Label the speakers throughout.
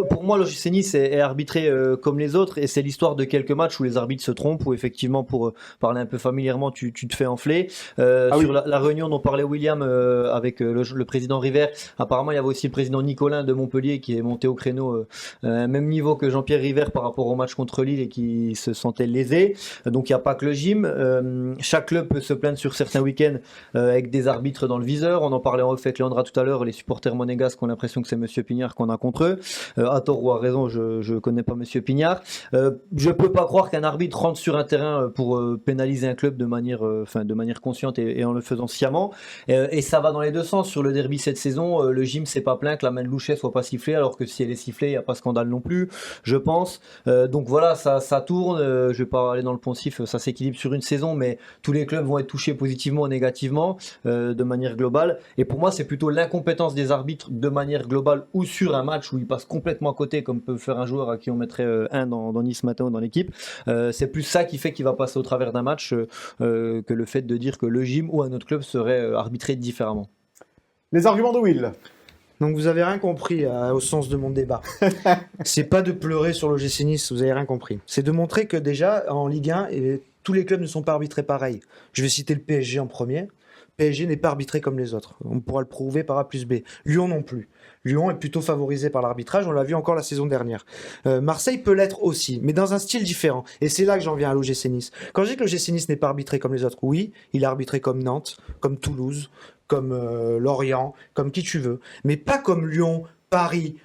Speaker 1: Pour moi, l'OGC Nice est arbitré comme les autres, et c'est l'histoire de quelques matchs où les arbitres se trompent, où effectivement, pour parler un peu familièrement, tu te fais enfler.
Speaker 2: Ah
Speaker 1: Sur
Speaker 2: oui,
Speaker 1: la réunion dont parlait William avec le président River, apparemment il y avait aussi le président Nicolin de Montpellier qui est monté au créneau même niveau que Jean-Pierre River par rapport au match contre Lille, et qui se sentait lésé. Donc il n'y a pas que le gym. Chaque club peut se plaindre sur certains week-ends avec des arbitres dans le viseur. On en parlait en off avec Leandra tout à l'heure, les supporters monégasques ont l'impression que c'est Monsieur Pignard qu'on a contre eux. À tort ou à raison, je connais pas Monsieur Pignard. Je peux pas croire qu'un arbitre rentre sur un terrain pour pénaliser un club de manière consciente, et en le faisant sciemment. Et ça va dans les deux sens. Sur le derby cette saison, le gym s'est pas plaint que la main de Louchet soit pas sifflée, alors que si elle est sifflée, il y a pas scandale non plus, je pense. Donc voilà, ça tourne. Je vais pas aller dans le poncif, ça s'équilibre sur une saison, mais tous les clubs vont être touchés positivement ou négativement de manière globale. Et pour moi, c'est plutôt l'incompétence des arbitres de manière globale, ou sur un match où ils passent complètement à côté, comme peut faire un joueur à qui on mettrait un dans Nice matin ou dans l'équipe. C'est plus ça qui fait qu'il va passer au travers d'un match que le fait de dire que le gym ou un autre club serait arbitré différemment.
Speaker 2: les arguments de Will.
Speaker 3: Donc vous avez rien compris au sens de mon débat. C'est pas de pleurer sur l'OGC Nice, vous avez rien compris. C'est de montrer que déjà en Ligue 1, tous les clubs ne sont pas arbitrés pareil. Je vais citer le PSG en premier. PSG n'est pas arbitré comme les autres. On pourra le prouver par A plus B. Lyon non plus. Lyon est plutôt favorisé par l'arbitrage, on l'a vu encore la saison dernière. Marseille peut l'être aussi, mais dans un style différent. Et c'est là que j'en viens à l'OGC Nice. Quand je dis que l'OGC Nice n'est pas arbitré comme les autres, oui, il est arbitré comme Nantes, comme Toulouse, comme Lorient, comme qui tu veux, mais pas comme Lyon, Paris,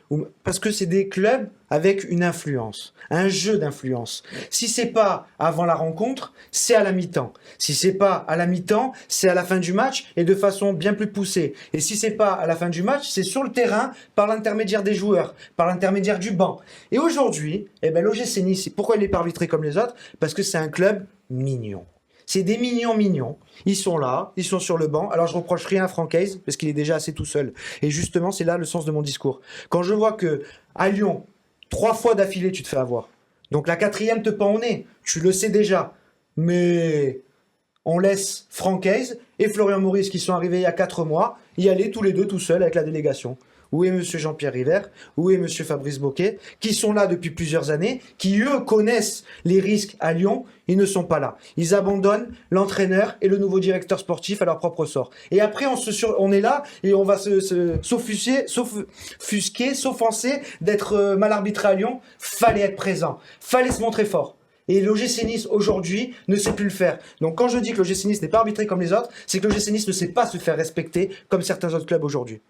Speaker 3: parce que c'est des clubs avec une influence, un jeu d'influence. Si c'est pas avant la rencontre, c'est à la mi-temps. Si c'est pas à la mi-temps, c'est à la fin du match, et de façon bien plus poussée. Et si c'est pas à la fin du match, c'est sur le terrain, par l'intermédiaire des joueurs, par l'intermédiaire du banc. Et aujourd'hui, l'OGC Nice, pourquoi il est pas arbitré comme les autres? Parce que c'est un club mignon. C'est des mignons. Ils sont là, ils sont sur le banc. Alors je reproche rien à Francaise, parce qu'il est déjà assez tout seul. Et justement, c'est là le sens de mon discours. Quand je vois que à Lyon, 3 fois d'affilée, tu te fais avoir. Donc la 4e te pend au nez. Tu le sais déjà. Mais on laisse Francaise et Florian Maurice, qui sont arrivés il y a 4 mois, y aller tous les deux tout seuls avec la délégation. Où est Monsieur Jean-Pierre River? Où est Monsieur Fabrice Boquet? Qui sont là depuis plusieurs années, qui eux connaissent les risques à Lyon. Ils ne sont pas là. Ils abandonnent l'entraîneur et le nouveau directeur sportif à leur propre sort. Et après, on est là et on va s'offusquer, s'offenser d'être mal arbitré à Lyon. Fallait être présent. Fallait se montrer fort. Et l'OGC Nice aujourd'hui ne sait plus le faire. Donc quand je dis que l'OGC Nice n'est pas arbitré comme les autres, c'est que l'OGC Nice ne sait pas se faire respecter comme certains autres clubs aujourd'hui.